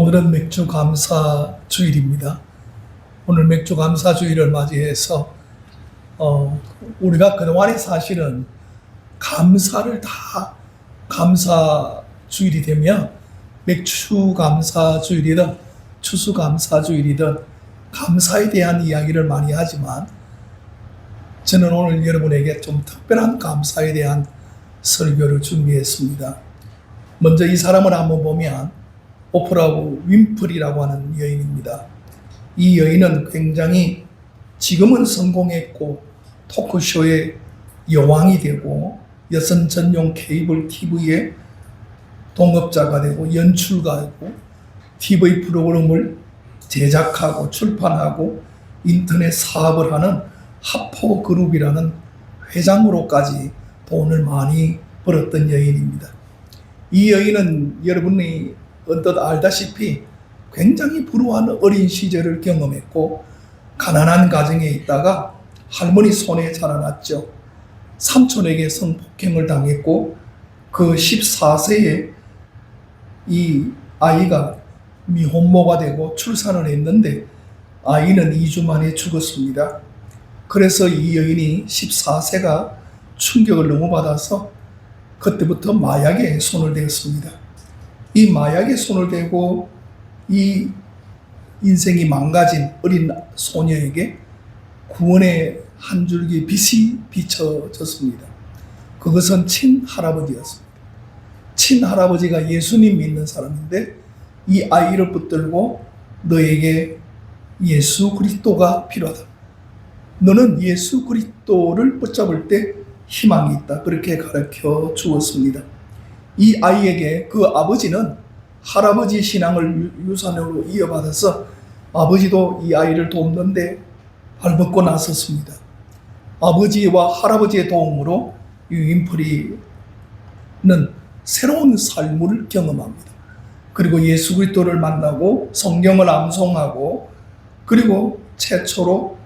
오늘은 맥주 감사 주일입니다. 오늘 맥주 감사 주일을 맞이해서 우리가 그동안에 사실은 감사를 다 감사 주일이 되면 맥주 감사 주일이든 추수 감사 주일이든 감사에 대한 이야기를 많이 하지만 저는 오늘 여러분에게 좀 특별한 감사에 대한 설교를 준비했습니다. 먼저 이 사람을 한번 보면 오프라 윈프리라고 하는 여인입니다. 이 여인은 굉장히 지금은 성공했고 토크쇼의 여왕이 되고 여성 전용 케이블 TV의 동업자가 되고 연출가이고 TV 프로그램을 제작하고 출판하고 인터넷 사업을 하는 하포그룹이라는 회장으로까지 돈을 많이 벌었던 여인입니다. 이 여인은 여러분이 언뜻 알다시피 굉장히 불우한 어린 시절을 경험했고 가난한 가정에 있다가 할머니 손에 자라났죠. 삼촌에게 성폭행을 당했고 그 14세에 이 아이가 미혼모가 되고 출산을 했는데 아이는 2주 만에 죽었습니다. 그래서 이 여인이 14세가 충격을 너무 받아서 그때부터 마약에 손을 대었습니다. 이 마약에 손을 대고 이 인생이 망가진 어린 소녀에게 구원의 한 줄기 빛이 비춰졌습니다. 그것은 친할아버지였습니다. 친할아버지가 예수님 믿는 사람인데 이 아이를 붙들고 너에게 예수 그리스도가 필요하다. 너는 예수 그리스도를 붙잡을 때 희망이 있다. 그렇게 가르쳐 주었습니다. 이 아이에게 그 아버지는 할아버지 신앙을 유산으로 이어받아서 아버지도 이 아이를 돕는데 발벗고 나섰습니다. 아버지와 할아버지의 도움으로 이 윈프리는 새로운 삶을 경험합니다. 그리고 예수 그리스도를 만나고 성경을 암송하고 그리고 최초로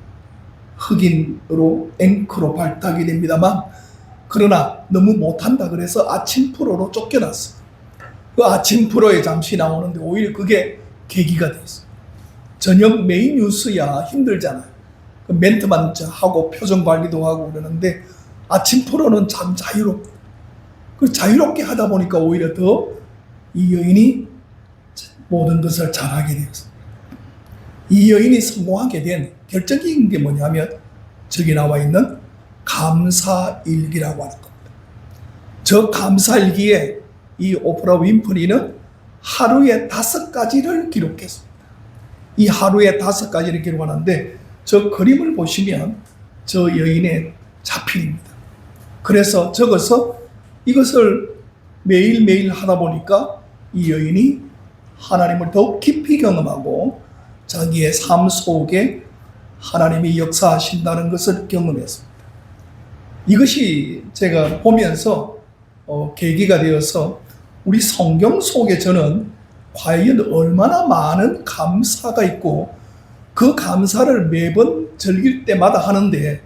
흑인으로 앵커로 발탁이 됩니다만 그러나 너무 못한다 그래서 아침 프로로 쫓겨났어요. 그 아침 프로에 잠시 나오는데 오히려 그게 계기가 됐어요. 저녁 메인 뉴스야 힘들잖아요. 그 멘트만 하고 표정 관리도 하고 그러는데 아침 프로는 참 자유롭고 그 자유롭게 하다 보니까 오히려 더 이 여인이 모든 것을 잘하게 되었어요. 이 여인이 성공하게 된 결정적인 게 뭐냐면 저기 나와 있는 감사일기라고 하는 겁니다. 저 감사일기에 이 오프라 윈프리는 하루에 5가지를 기록했습니다. 이 하루에 5가지를 기록하는데 저 그림을 보시면 저 여인의 자필입니다. 그래서 적어서 이것을 매일매일 하다 보니까 이 여인이 하나님을 더욱 깊이 경험하고 자기의 삶 속에 하나님이 역사하신다는 것을 경험했습니다. 이것이 제가 보면서 계기가 되어서 우리 성경 속에 저는 과연 얼마나 많은 감사가 있고 그 감사를 매번 즐길 때마다 하는데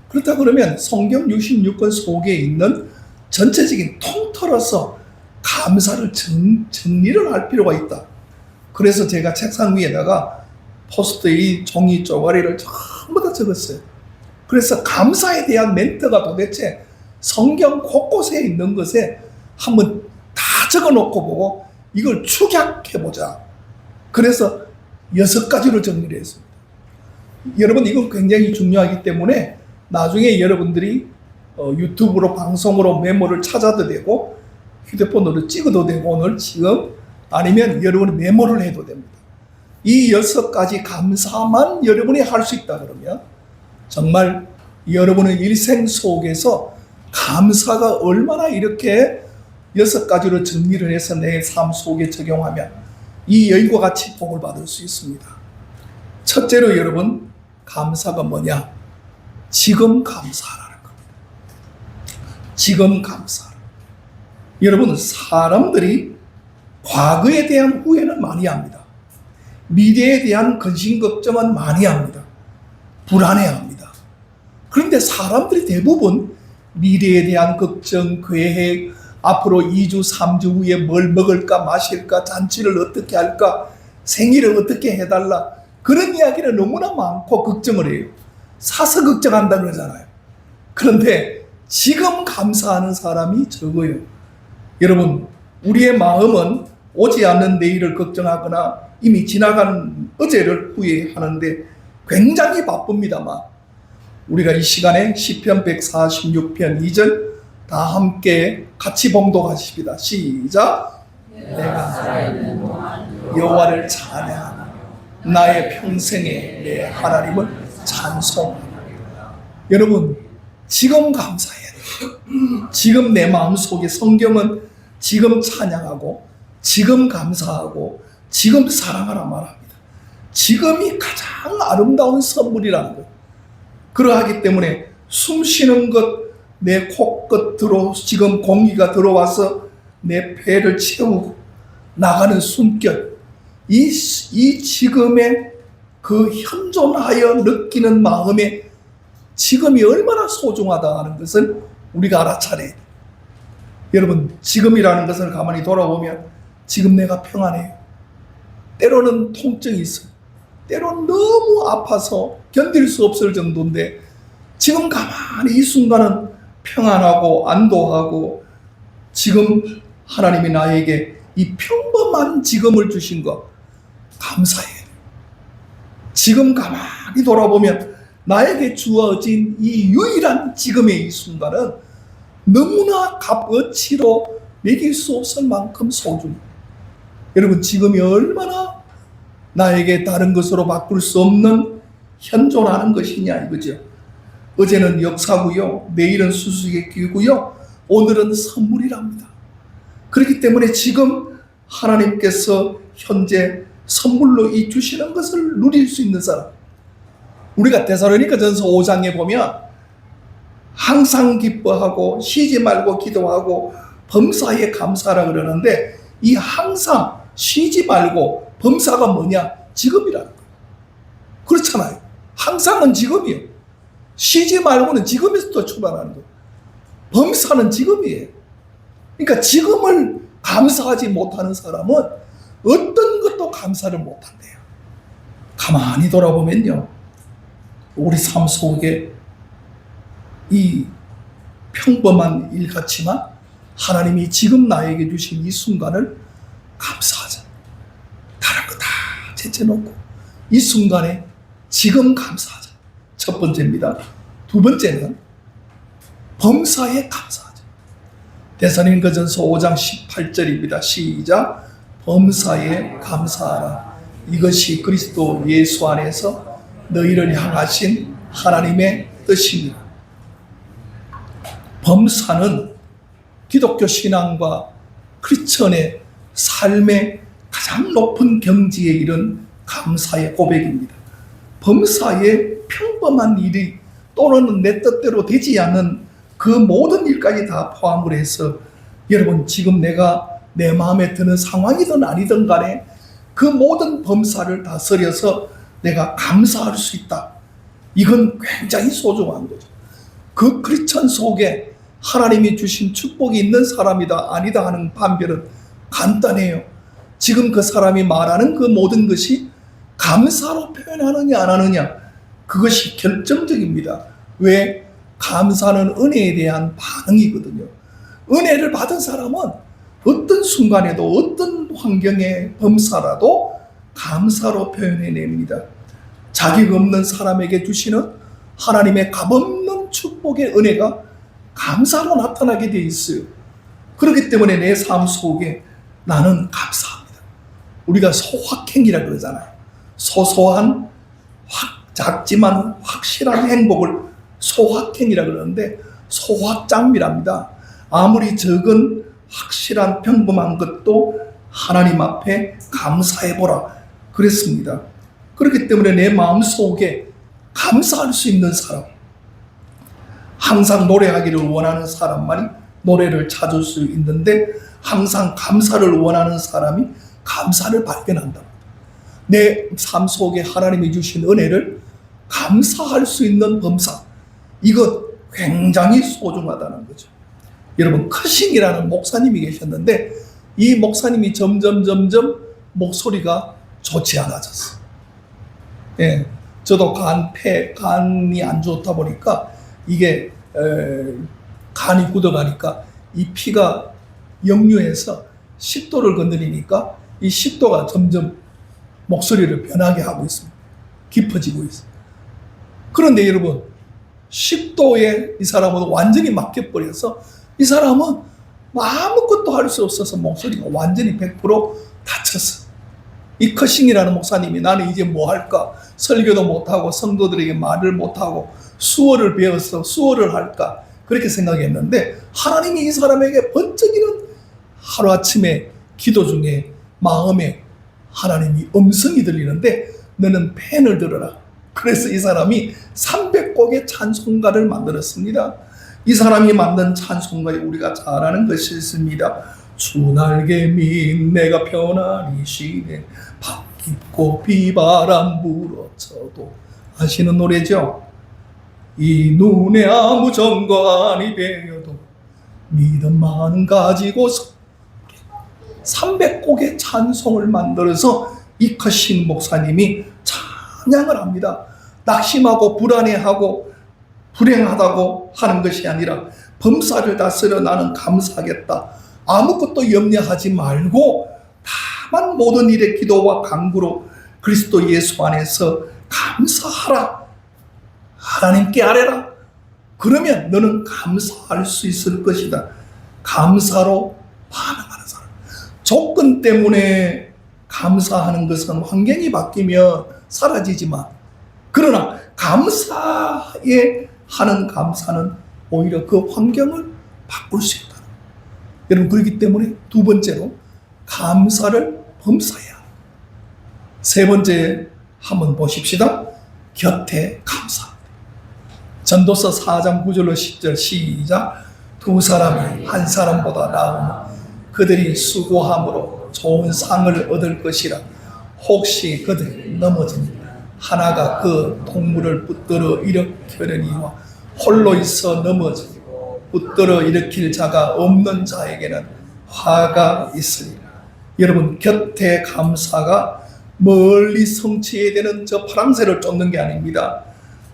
그렇다 그러면 성경 66권 속에 있는 전체적인 통틀어서 감사를 정리를 할 필요가 있다. 그래서 제가 책상 위에다가 포스트잇 종이 쪼가리를 전부 다 적었어요. 그래서 감사에 대한 멘트가 도대체 성경 곳곳에 있는 것에 한번 다 적어놓고 보고 이걸 축약해보자. 그래서 6가지로 정리를 했습니다. 여러분 이건 굉장히 중요하기 때문에 나중에 여러분들이 유튜브로 방송으로 메모를 찾아도 되고 휴대폰으로 찍어도 되고 오늘 지금 아니면 여러분이 메모를 해도 됩니다. 이 6가지 감사만 여러분이 할 수 있다 그러면 정말 여러분의 일생 속에서 감사가 얼마나 이렇게 6가지로 정리를 해서 내 삶 속에 적용하면 이 여인과 같이 복을 받을 수 있습니다. 첫째로 여러분 감사가 뭐냐? 지금 감사하라는 겁니다. 지금 감사하라. 여러분 사람들이 과거에 대한 후회는 많이 합니다. 미래에 대한 근심 걱정은 많이 합니다. 불안해합니다. 그런데 사람들이 대부분 미래에 대한 걱정, 계획, 앞으로 2주, 3주 후에 뭘 먹을까, 마실까, 잔치를 어떻게 할까 생일을 어떻게 해달라, 그런 이야기를 너무나 많고 걱정을 해요. 사서 걱정한다 그러잖아요. 그런데 지금 감사하는 사람이 적어요. 여러분, 우리의 마음은 오지 않는 내일을 걱정하거나 이미 지나간 어제를 후회하는데 굉장히 바쁩니다만, 우리가 이 시간에 시편 146편 2절 다 함께 같이 봉독하십니다. 시작. 내가 살아있는 동안 여호와를 찬양하며 나의 평생에 내 하나님을 찬송하리라. 여러분, 지금 감사해야 돼요. 지금 내 마음속에 성경은 지금 찬양하고 지금 감사하고 지금 사랑하라 말합니다. 지금이 가장 아름다운 선물이라는 거예요. 그러하기 때문에 숨 쉬는 것, 내 코끝으로 지금 공기가 들어와서 내 폐를 채우고 나가는 숨결, 이 지금의 그 현존하여 느끼는 마음에 지금이 얼마나 소중하다 하는 것을 우리가 알아차려야 돼요. 여러분, 지금이라는 것을 가만히 돌아보면 지금 내가 평안해요. 때로는 통증이 있어요. 때로는 너무 아파서 견딜 수 없을 정도인데 지금 가만히 이 순간은 평안하고 안도하고 지금 하나님이 나에게 이 평범한 지금을 주신 것 감사해요. 지금 가만히 돌아보면 나에게 주어진 이 유일한 지금의 이 순간은 너무나 값어치로 매길 수 없을 만큼 소중해요. 여러분, 지금이 얼마나 나에게 다른 것으로 바꿀 수 없는 현존하는 것이냐 이거죠. 어제는 역사고요, 내일은 수수께끼고요, 오늘은 선물이랍니다. 그렇기 때문에 지금 하나님께서 현재 선물로 이 주시는 것을 누릴 수 있는 사람, 우리가 데살로니가전서 5장에 보면 항상 기뻐하고 쉬지 말고 기도하고 범사에 감사하라 그러는데, 이 항상 쉬지 말고 범사가 뭐냐? 지금이라는 거예요. 그렇잖아요. 항상은 지금이에요. 쉬지 말고는 지금에서부터 출발하는 거예요. 범사는 지금이에요. 그러니까 지금을 감사하지 못하는 사람은 어떤 것도 감사를 못한대요. 가만히 돌아보면요, 우리 삶 속에 이 평범한 일 같지만 하나님이 지금 나에게 주신 이 순간을 감사하자. 다른 거 다 제쳐놓고 이 순간에 지금 감사하자. 첫 번째입니다. 두 번째는 범사에 감사하자. 데살로니가전서 5장 18절입니다. 시작. 범사에 감사하라. 이것이 그리스도 예수 안에서 너희를 향하신 하나님의 뜻입니다. 범사는 기독교 신앙과 크리스천의 삶의 가장 높은 경지에 이른 감사의 고백입니다. 범사에 평범한 일이 또는 내 뜻대로 되지 않는 그 모든 일까지 다 포함을 해서, 여러분, 지금 내가 내 마음에 드는 상황이든 아니든 간에 그 모든 범사를 다스려서 내가 감사할 수 있다. 이건 굉장히 소중한 거죠. 그 크리스천 속에 하나님이 주신 축복이 있는 사람이다 아니다 하는 판별은 간단해요. 지금 그 사람이 말하는 그 모든 것이 감사로 표현하느냐 안 하느냐, 그것이 결정적입니다. 왜? 감사는 은혜에 대한 반응이거든요. 은혜를 받은 사람은 어떤 순간에도 어떤 환경의 범사라도 감사로 표현해냅니다. 자격 없는 사람에게 주시는 하나님의 값없는 축복의 은혜가 감사로 나타나게 되어 있어요. 그렇기 때문에 내 삶 속에 나는 감사합니다. 우리가 소확행이라 그러잖아요. 소소한 작지만 확실한 행복을 소확행이라 그러는데 소확장미랍니다. 아무리 적은 확실한 평범한 것도 하나님 앞에 감사해보라 그랬습니다. 그렇기 때문에 내 마음속에 감사할 수 있는 사람, 항상 노래하기를 원하는 사람만이 노래를 찾을 수 있는데, 항상 감사를 원하는 사람이 감사를 발견한다. 내 삶 속에 하나님이 주신 은혜를 감사할 수 있는 범사, 이것 굉장히 소중하다는 거죠. 여러분, 커싱이라는 목사님이 계셨는데 이 목사님이 점점 목소리가 좋지 않아졌어. 예, 저도 간이 안 좋다 보니까 이게 간이 굳어가니까 이 피가 역류해서 10도를 건드리니까 이 10도가 점점 목소리를 변하게 하고 있습니다. 깊어지고 있어요. 그런데 여러분 10도에 이 사람은 완전히 막혀버려서 이 사람은 아무것도 할 수 없어서 목소리가 완전히 100% 닫혔어. 이 커싱이라는 목사님이 나는 이제 뭐 할까? 설교도 못하고 성도들에게 말을 못하고 수어를 배워서 수어를 할까? 그렇게 생각했는데 하나님이 이 사람에게 번쩍이는 하루아침에 기도 중에 마음에 하나님이 음성이 들리는데 너는 펜을 들어라. 그래서 이 사람이 300곡의 찬송가를 만들었습니다. 이 사람이 만든 찬송가에 우리가 잘 아는 것이 있습니다. 주날개미 내가 편안히 쉬네 밤 깊고 비바람 불어쳐도 아시는 노래죠? 이 눈에 아무 점거 아니 배여도 믿음만 가지고서 300곡의 찬송을 만들어서 이커신 목사님이 찬양을 합니다. 낙심하고 불안해하고 불행하다고 하는 것이 아니라 범사를 다스려 나는 감사하겠다. 아무것도 염려하지 말고 다만 모든 일에 기도와 간구로 그리스도 예수 안에서 감사하라. 하나님께 아뢰라. 그러면 너는 감사할 수 있을 것이다. 감사로 반응하는 사람. 조건 때문에 감사하는 것은 환경이 바뀌면 사라지지만 그러나 감사에 하는 감사는 오히려 그 환경을 바꿀 수 있다. 여러분 그렇기 때문에 두 번째로 감사를 범사해야 합니다. 세 번째 한번 보십시다. 곁에 감사. 전도서 4장 9절로 10절 시작. 두 사람이 한 사람보다 나으면 그들이 수고함으로 좋은 상을 얻을 것이라. 혹시 그들이 넘어지면 하나가 그 동물을 붙들어 일으키려니와 홀로 있어 넘어지고 붙들어 일으킬 자가 없는 자에게는 화가 있으리라. 여러분 곁에 감사가 멀리 성취해야 되는 저 파랑새를 쫓는 게 아닙니다.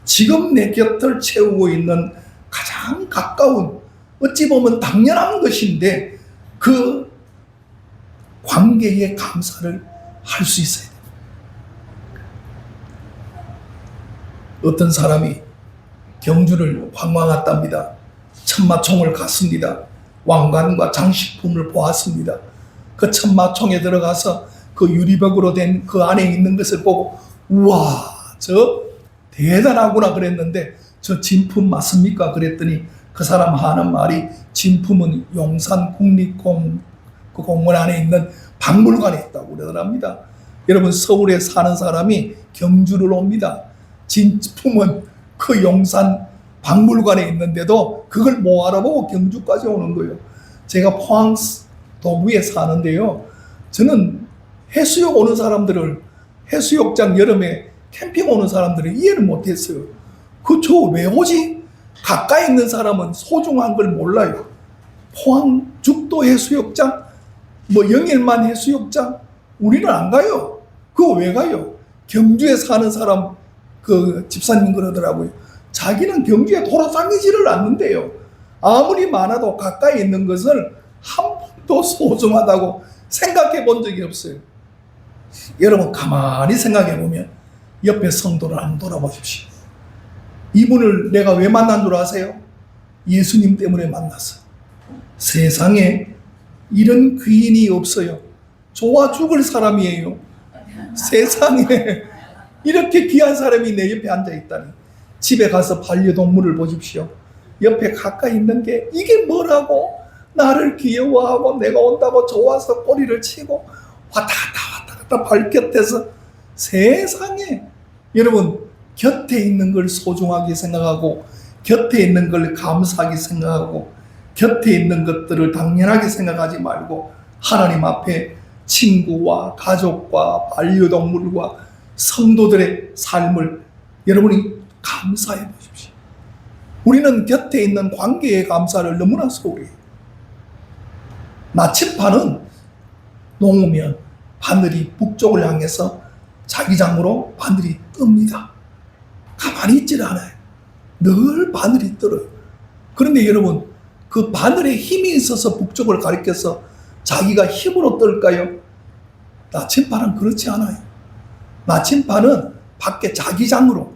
지금 내 곁을 채우고 있는 가장 가까운 어찌 보면 당연한 것인데 그 관계에 감사를 할 수 있어야 돼요. 어떤 사람이 경주를 관광했답니다. 천마총을 갔습니다. 왕관과 장식품을 보았습니다. 그 천마총에 들어가서 그 유리벽으로 된 그 안에 있는 것을 보고 우와 저 대단하구나 그랬는데 저 진품 맞습니까? 그랬더니 그 사람 하는 말이 진품은 용산 국립공원 안에 있는 박물관에 있다고 그러더랍니다. 여러분 서울에 사는 사람이 경주를 옵니다. 진품은 그 용산 박물관에 있는데도 그걸 못 알아보고 경주까지 오는 거예요. 제가 포항 도구에 사는데요. 저는 해수욕 오는 사람들을 해수욕장 여름에 캠핑 오는 사람들을 이해를 못했어요. 저 왜 오지? 가까이 있는 사람은 소중한 걸 몰라요. 포항 죽도 해수욕장, 영일만 해수욕장 우리는 안 가요. 그거 왜 가요? 경주에 사는 사람 그 집사님 그러더라고요. 자기는 경주에 돌아다니지를 않는데요. 아무리 많아도 가까이 있는 것을 한 번도 소중하다고 생각해 본 적이 없어요. 여러분 가만히 생각해 보면 옆에 성도를 한번 돌아보십시오. 이분을 내가 왜 만난 줄 아세요? 예수님 때문에 만났어요. 세상에 이런 귀인이 없어요. 좋아 죽을 사람이에요. 세상에 이렇게 귀한 사람이 내 옆에 앉아있다니. 집에 가서 반려동물을 보십시오. 옆에 가까이 있는 게 이게 뭐라고 나를 귀여워하고 내가 온다고 좋아서 꼬리를 치고 왔다 갔다 발곁에서 세상에 여러분 곁에 있는 걸 소중하게 생각하고 곁에 있는 걸 감사하게 생각하고 곁에 있는 것들을 당연하게 생각하지 말고 하나님 앞에 친구와 가족과 반려동물과 성도들의 삶을 여러분이 감사해 보십시오. 우리는 곁에 있는 관계의 감사를 너무나 소홀히 해요. 나침반은 놓으면 바늘이 북쪽을 향해서 자기장으로 바늘이 뜹니다. 가만히 있질 않아요. 늘 바늘이 떨어요. 그런데 여러분, 그 바늘에 힘이 있어서 북쪽을 가리켜서 자기가 힘으로 떨까요? 나침반은 그렇지 않아요. 나침반은 밖에 자기장으로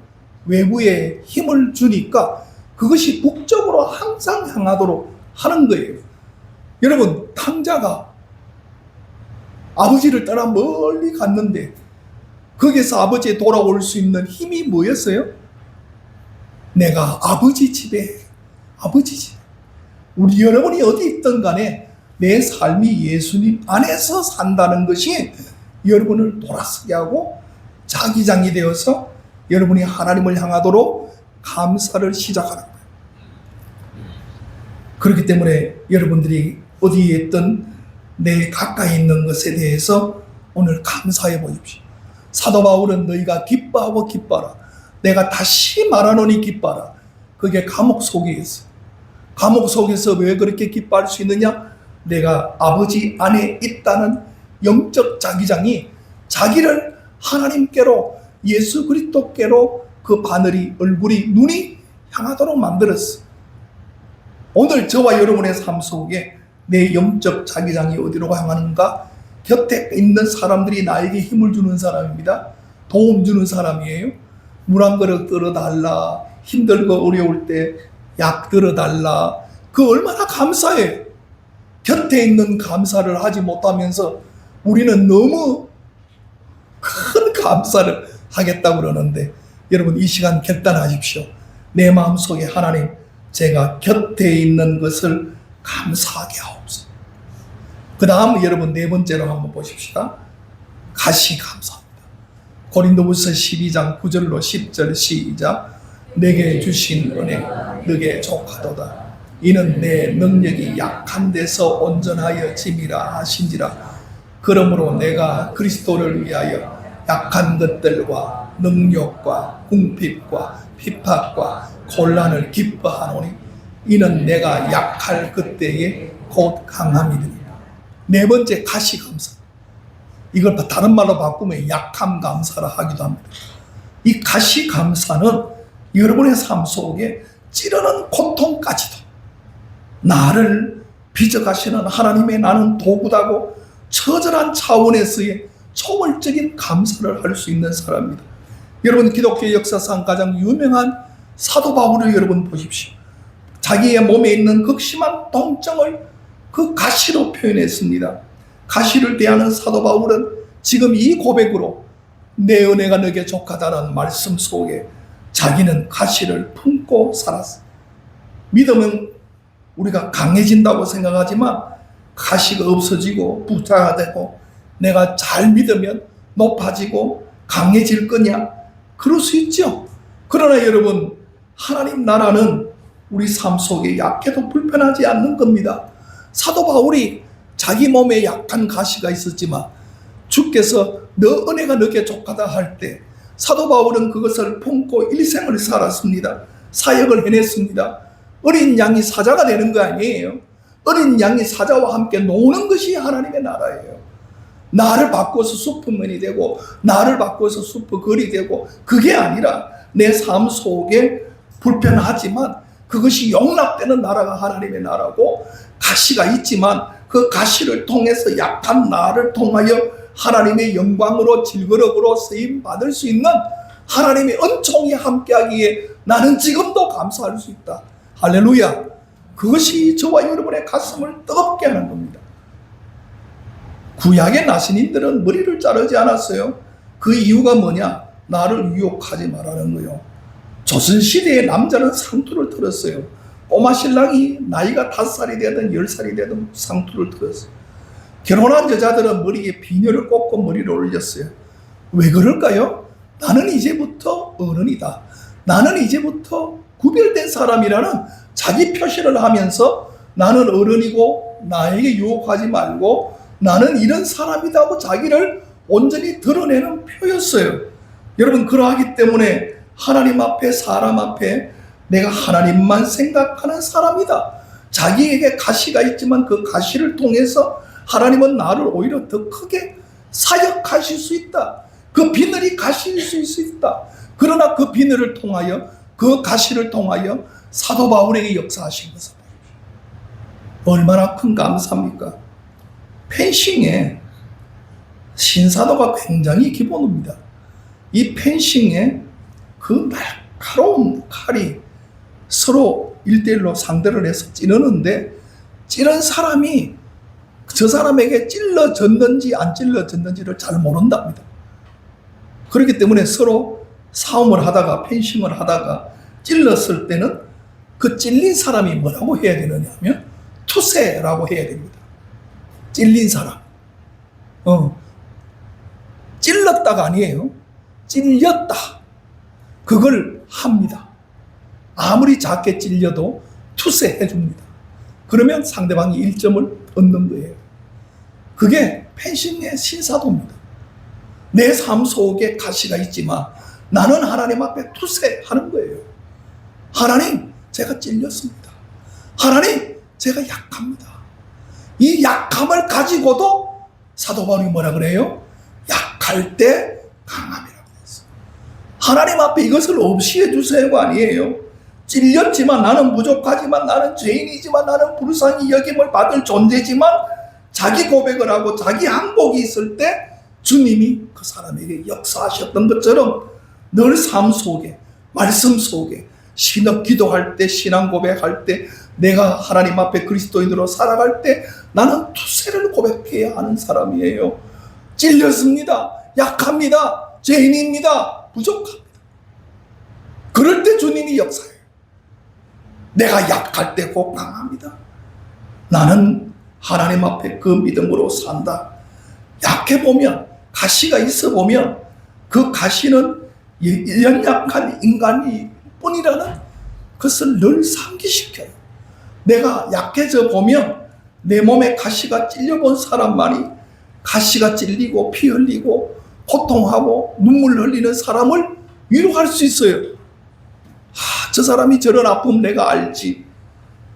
외부에 힘을 주니까 그것이 북쪽으로 항상 향하도록 하는 거예요. 여러분, 탕자가 아버지를 따라 멀리 갔는데 거기서 아버지에 돌아올 수 있는 힘이 뭐였어요? 내가 아버지 집에 우리 여러분이 어디 있든 간에 내 삶이 예수님 안에서 산다는 것이 여러분을 돌아서게 하고 자기장이 되어서 여러분이 하나님을 향하도록 감사를 시작하는 거예요. 그렇기 때문에 여러분들이 어디에 있든 내 가까이 있는 것에 대해서 오늘 감사해 보십시오. 사도 바울은 너희가 기뻐하고 기뻐하라. 내가 다시 말하노니 기뻐하라. 그게 감옥 속에 있어요. 감옥 속에서 왜 그렇게 기뻐할 수 있느냐? 내가 아버지 안에 있다는 영적 자기장이 자기를 하나님께로, 예수 그리스도께로 그 바늘이, 얼굴이, 눈이 향하도록 만들었어. 오늘 저와 여러분의 삶 속에 내 영적 자기장이 어디로 향하는가? 곁에 있는 사람들이 나에게 힘을 주는 사람입니다. 도움 주는 사람이에요. 물 한 그릇 들어달라. 힘들고 어려울 때 약 들어달라. 그 얼마나 감사해요. 곁에 있는 감사를 하지 못하면서 우리는 너무 큰 감사를 하겠다고 그러는데, 여러분 이 시간 결단하십시오. 내 마음속에 하나님, 제가 곁에 있는 것을 감사하게 하옵소서. 그 다음 여러분 네 번째로 한번 보십시다. 가시 감사합니다. 고린도후서 12장 9절로 10절 시작. 내게 주신 은혜 너게 족하도다. 이는 내 능력이 약한 데서 온전하여 짐이라 하신지라. 그러므로 내가 그리스도를 위하여 약한 것들과 능력과 궁핍과 핍박과 곤란을 기뻐하노니 이는 내가 약할 그때에 곧 강함이니라. 네 번째, 가시 감사. 이걸 다른 말로 바꾸면 약함 감사라 하기도 합니다. 이 가시 감사는 여러분의 삶 속에 찌르는 고통까지도 나를 빚어가시는 하나님의 나는 도구다고 처절한 차원에서의 초월적인 감사를 할 수 있는 사람입니다. 여러분, 기독교 역사상 가장 유명한 사도 바울을 여러분 보십시오. 자기의 몸에 있는 극심한 통증을 그 가시로 표현했습니다. 가시를 대하는 사도 바울은 지금 이 고백으로 내 은혜가 너에게 족하다는 말씀 속에 자기는 가시를 품고 살았어요. 믿음은 우리가 강해진다고 생각하지만 가시가 없어지고 부자되고 내가 잘 믿으면 높아지고 강해질 거냐? 그럴 수 있죠. 그러나 여러분, 하나님 나라는 우리 삶 속에 약해도 불편하지 않는 겁니다. 사도 바울이 자기 몸에 약한 가시가 있었지만 주께서 너 은혜가 너에게 족하다 할 때 사도 바울은 그것을 품고 일생을 살았습니다. 사역을 해냈습니다. 어린 양이 사자가 되는 거 아니에요. 어린 양이 사자와 함께 노는 것이 하나님의 나라예요. 나를 바꿔서 슈퍼맨이 되고 나를 바꿔서 슈퍼걸이 되고 그게 아니라 내 삶 속에 불편하지만 그것이 용납되는 나라가 하나님의 나라고, 가시가 있지만 그 가시를 통해서 약한 나를 통하여 하나님의 영광으로 질그릇으로 쓰임 받을 수 있는 하나님의 은총이 함께하기에 나는 지금도 감사할 수 있다. 할렐루야. 그것이 저와 여러분의 가슴을 뜨겁게 하는 겁니다. 구약의 나신인들은 머리를 자르지 않았어요. 그 이유가 뭐냐? 나를 유혹하지 말라는 거예요. 조선시대의 남자는 상투를 틀었어요. 꼬마 신랑이 나이가 5살이 되든 10살이 되든 상투를 틀었어요. 결혼한 여자들은 머리에 비녀를 꽂고 머리를 올렸어요. 왜 그럴까요? 나는 이제부터 어른이다. 나는 이제부터 구별된 사람이라는 자기 표시를 하면서 나는 어른이고 나에게 유혹하지 말고 나는 이런 사람이다 하고 자기를 온전히 드러내는 표였어요. 여러분, 그러하기 때문에 하나님 앞에, 사람 앞에 내가 하나님만 생각하는 사람이다. 자기에게 가시가 있지만 그 가시를 통해서 하나님은 나를 오히려 더 크게 사역하실 수 있다. 그 비늘이 가실 수 있다. 그러나 그 비늘을 통하여, 그 가시를 통하여 사도 바울에게 역사하신 것은 얼마나 큰 감사입니까? 펜싱에 신사도가 굉장히 기본입니다. 이 펜싱에 그 날카로운 칼이 서로 1대1로 상대를 해서 찌르는데, 찌른 사람이 저 사람에게 찔러졌는지 안 찔러졌는지를 잘 모른답니다. 그렇기 때문에 서로 싸움을 하다가, 펜싱을 하다가 찔렀을 때는 그 찔린 사람이 뭐라고 해야 되느냐 하면 투세라고 해야 됩니다. 찔린 사람. 찔렀다가 아니에요. 찔렸다. 그걸 합니다. 아무리 작게 찔려도 투세해 줍니다. 그러면 상대방이 1점을 얻는 거예요. 그게 펜싱의 신사도입니다. 내 삶 속에 가시가 있지만 나는 하나님 앞에 투세하는 거예요. 하나님, 제가 찔렸습니다. 하나님, 제가 약합니다. 이 약함을 가지고도 사도 바울이 뭐라 그래요? 약할 때 강함이라고 했어요. 하나님 앞에 이것을 없이 해주세요가 아니에요. 찔렸지만, 나는 부족하지만, 나는 죄인이지만, 나는 불쌍히 여김을 받을 존재지만, 자기 고백을 하고 자기 항복이 있을 때 주님이 그 사람에게 역사하셨던 것처럼 늘 삶 속에, 말씀 속에, 신앙 기도할 때, 신앙 고백할 때, 내가 하나님 앞에 그리스도인으로 살아갈 때 나는 투세를 고백해야 하는 사람이에요. 찔렸습니다. 약합니다. 죄인입니다. 부족합니다. 그럴 때 주님이 역사해요. 내가 약할 때 곧 강합니다. 나는 하나님 앞에 그 믿음으로 산다. 약해 보면, 가시가 있어 보면 그 가시는 연약한 인간이 뿐이라는 것을 늘 상기시켜요. 내가 약해져 보면 내 몸에 가시가 찔려본 사람만이 가시가 찔리고 피 흘리고 고통하고 눈물 흘리는 사람을 위로할 수 있어요. 저 사람이 저런 아픔 내가 알지.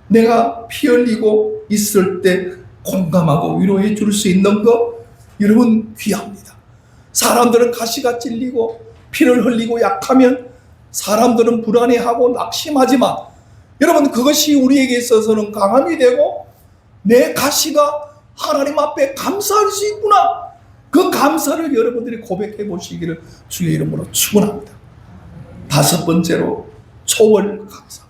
내가 피 흘리고 있을 때 공감하고 위로해 줄 수 있는 거, 여러분, 귀합니다. 사람들은 가시가 찔리고 피를 흘리고 약하면 사람들은 불안해하고 낙심하지만, 여러분, 그것이 우리에게 있어서는 강함이 되고 내 가시가 하나님 앞에 감사할 수 있구나. 그 감사를 여러분들이 고백해 보시기를 주의 이름으로 축원합니다. 5번째로 초월 감사.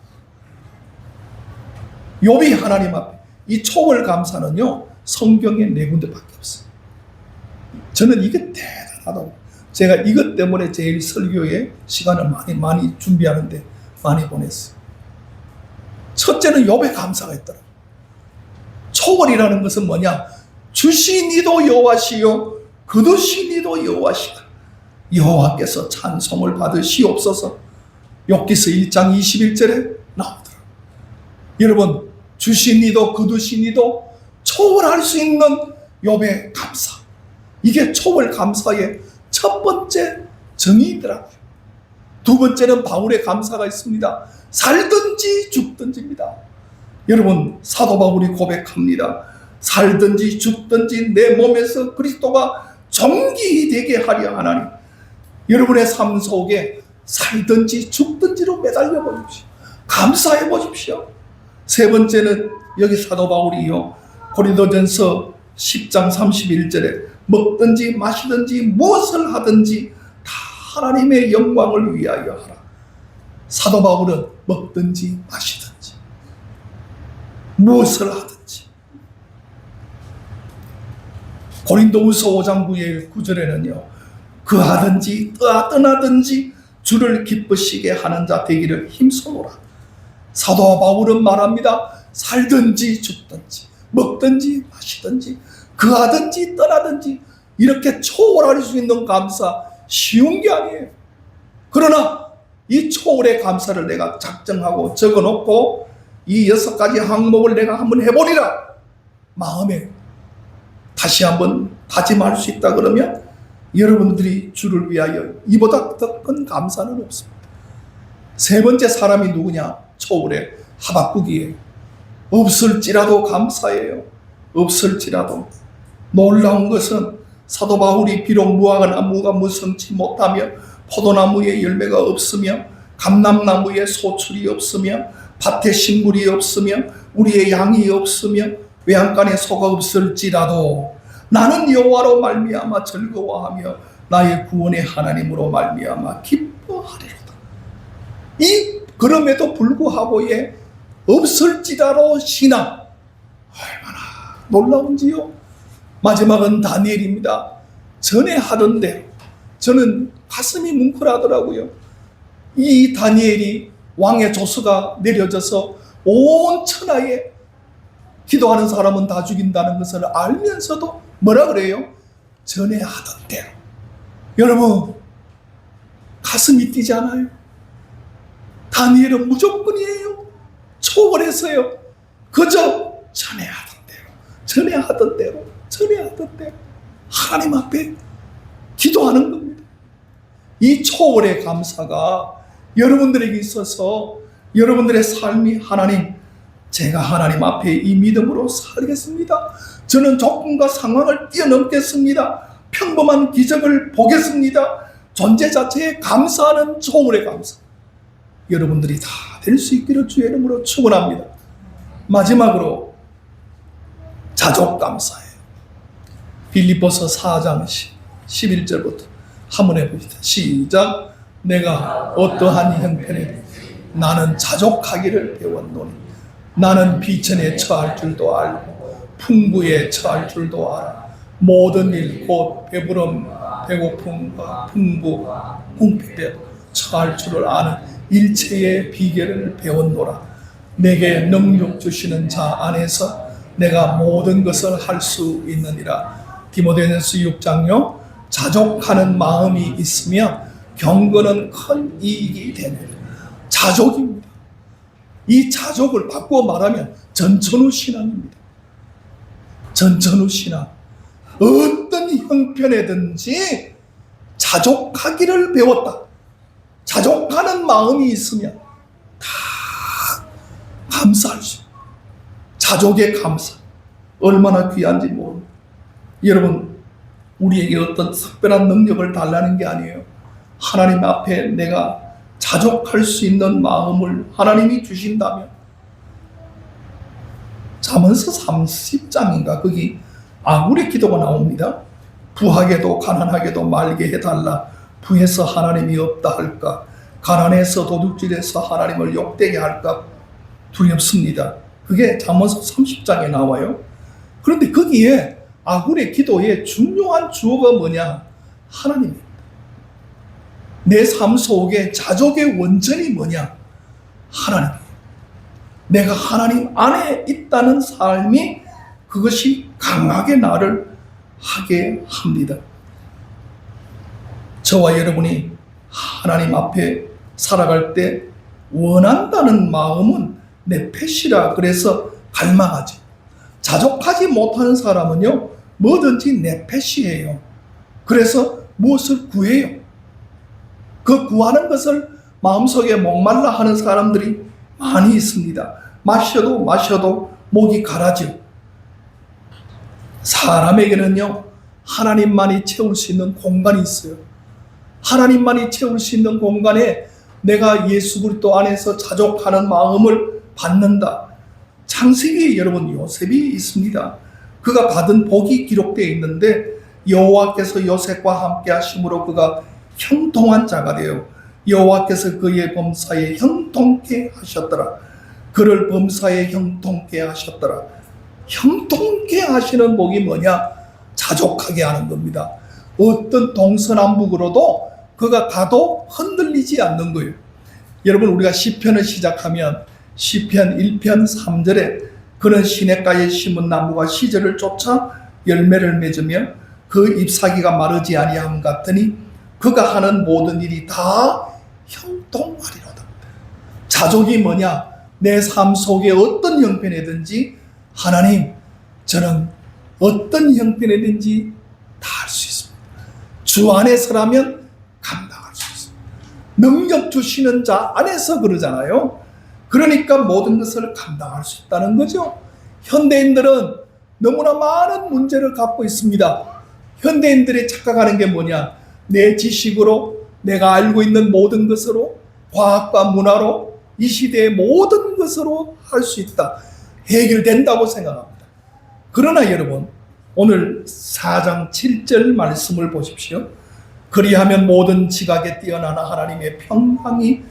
욥이 하나님 앞에, 이 초월 감사는요, 성경에 4군데밖에 없어요. 저는 이게 대단하다고. 제가 이것 때문에 제일 설교에 시간을 많이 준비하는데 많이 보냈어요. 첫째는 욥의 감사가 있더라고요. 초월이라는 것은 뭐냐? 주시니도 여호와시요 거두시니도 여호와시다. 여호와께서 찬송을 받으시옵소서. 욥기서 1장 21절에 나오더라고요. 여러분, 주시니도 거두시니도 초월할 수 있는 욥의 감사. 이게 초월 감사의 첫 번째 정의이더라고요. 두 번째는 바울의 감사가 있습니다. 살든지 죽든지입니다. 여러분, 사도 바울이 고백합니다. 살든지 죽든지 내 몸에서 그리스도가 존귀되게 하려 하나니, 여러분의 삶 속에 살든지 죽든지로 매달려 보십시오. 감사해 보십시오. 세 번째는 여기 사도 바울이요, 고린도전서 10장 31절에 먹든지 마시든지 무엇을 하든지 다 하나님의 영광을 위하여 하라. 사도 바울은 먹든지 마시든지 무엇을 하든지, 고린도후서 5장 9절에는요, 그 하든지 떠나든지 주를 기쁘시게 하는 자 되기를 힘써노라. 사도 바울은 말합니다. 살든지 죽든지 먹든지 마시든지 그 하든지 떠나든지 이렇게 초월할 수 있는 감사 쉬운 게 아니에요. 그러나 이 초월의 감사를 내가 작정하고 적어놓고 이 6가지 항목을 내가 한번 해보리라 마음에 다시 한번 다짐할 수 있다 그러면 여러분들이 주를 위하여 이보다 더 큰 감사는 없습니다. 세 번째 사람이 누구냐? 초월의 하박국이에요. 없을지라도 감사해요. 없을지라도. 놀라운 것은 사도 바울이 비록 무화과나무가 무성치 못하며 포도나무에 열매가 없으며 감람나무에 소출이 없으며 밭에 식물이 없으며 우리의 양이 없으며 외양간에 소가 없을지라도 나는 여호와로 말미암아 즐거워하며 나의 구원의 하나님으로 말미암아 기뻐하리로다. 그럼에도 불구하고의 없을지라도 신앙 얼마나 놀라운지요. 마지막은 다니엘입니다. 전에 하던 대로 저는 가슴이 뭉클하더라고요. 이 다니엘이 왕의 조서가 내려져서 온 천하에 기도하는 사람은 다 죽인다는 것을 알면서도 뭐라 그래요? 전에 하던 대로. 여러분 가슴이 뛰지 않아요? 다니엘은 무조건이에요. 초월했어요. 그저 전에 하던 대로, 전에 하던 대로, 전에 하던 대로 하나님 앞에 기도하는 겁니다. 이 초월의 감사가 여러분들에게 있어서 여러분들의 삶이 하나님, 제가 하나님 앞에 이 믿음으로 살겠습니다. 저는 조건과 상황을 뛰어넘겠습니다. 평범한 기적을 보겠습니다. 존재 자체에 감사하는 초월의 감사. 여러분들이 다 될 수 있기를 주의 이름으로 축원합니다. 마지막으로 자족 감사예요. 빌립보서 4장 11절부터 한번 해봅시다. 시작. 내가 어떠한 형편에 나는 자족하기를 배웠노니 나는 비천에 처할 줄도 알고 풍부에 처할 줄도 알아. 모든 일 곧 배부름 배고픔과 풍부 궁핍에 처할 줄을 아는 일체의 비결을 배웠노라. 내게 능력 주시는 자 안에서 내가 모든 것을 할 수 있느니라. 디모데전서 6장요. 자족하는 마음이 있으면 경건은 큰 이익이 되느니라. 자족입니다. 이 자족을 바꾸어 말하면 전천후 신앙입니다. 전천후 신앙. 어떤 형편에든지 자족하기를 배웠다. 자족하는 마음이 있으면 다 감사할 수 있어요. 자족의 감사. 얼마나 귀한지 모릅니다. 여러분, 우리에게 어떤 특별한 능력을 달라는 게 아니에요. 하나님 앞에 내가 자족할 수 있는 마음을 하나님이 주신다면, 잠언서 30장인가 거기 아굴의 기도가 나옵니다. 부하게도 가난하게도 말게 해달라. 부에서 하나님이 없다 할까? 가난해서 도둑질해서 하나님을 욕되게 할까? 두렵습니다. 그게 잠언서 30장에 나와요. 그런데 거기에 아굴의 기도의 중요한 주어가 뭐냐? 하나님입니다. 내 삶 속에 자족의 원천이 뭐냐? 하나님이에요. 내가 하나님 안에 있다는 삶이 그것이 강하게 나를 하게 합니다. 저와 여러분이 하나님 앞에 살아갈 때 원한다는 마음은 네페시라 그래서 갈망하지. 자족하지 못하는 사람은요 뭐든지 네페시예요. 그래서 무엇을 구해요. 그 구하는 것을 마음속에 목말라 하는 사람들이 많이 있습니다. 마셔도 목이 가라져. 사람에게는요 하나님만이 채울 수 있는 공간이 있어요. 하나님만이 채울 수 있는 공간에 내가 예수 그리스도 안에서 자족하는 마음을 받는다. 창세기에 여러분 요셉이 있습니다. 그가 받은 복이 기록되어 있는데 여호와께서 요셉과 함께 하심으로 그가 형통한 자가 되어 여호와께서 그의 범사에 형통케 하셨더라. 그를 범사에 형통케 하셨더라. 형통케 하시는 복이 뭐냐? 자족하게 하는 겁니다. 어떤 동서남북으로도 그가 가도 흔들리지 않는 거예요. 여러분 우리가 시편을 시작하면 시편 1편 3절에 그는 시냇가에 심은 나무가 시절을 쫓아 열매를 맺으며 그 잎사귀가 마르지 아니함 같으니 그가 하는 모든 일이 다 형통하리로다. 자족이 뭐냐? 내 삶 속에 어떤 형편이든지 하나님 저는 어떤 형편이든지 다 할 수 있습니다. 주 안에서라면 감당할 수 있습니다. 능력 주시는 자 안에서 그러잖아요. 그러니까 모든 것을 감당할 수 있다는 거죠. 현대인들은 너무나 많은 문제를 갖고 있습니다. 현대인들이 착각하는 게 뭐냐? 내 지식으로, 내가 알고 있는 모든 것으로, 과학과 문화로, 이 시대의 모든 것으로 할 수 있다. 해결된다고 생각합니다. 그러나 여러분, 오늘 4장 7절 말씀을 보십시오. 그리하면 모든 지각에 뛰어나는 하나님의 평강이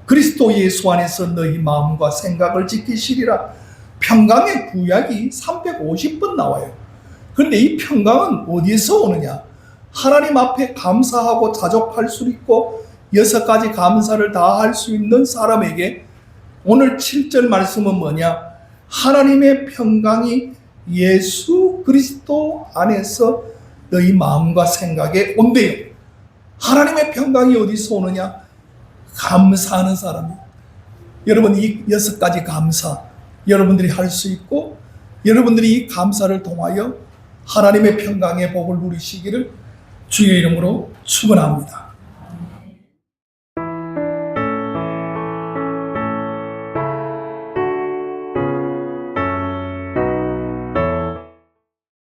그리스도 예수 안에서 너희 마음과 생각을 지키시리라. 평강의 구약이 350번 나와요. 그런데 이 평강은 어디서 오느냐? 하나님 앞에 감사하고 자족할 수 있고 6가지 감사를 다 할 수 있는 사람에게 오늘 7절 말씀은 뭐냐? 하나님의 평강이 예수 그리스도 안에서 너희 마음과 생각에 온대요. 하나님의 평강이 어디서 오느냐? 감사하는 사람이에요. 여러분, 이 6가지 감사 여러분들이 할 수 있고, 여러분들이 이 감사를 통하여 하나님의 평강의 복을 누리시기를 주의 이름으로 축원합니다.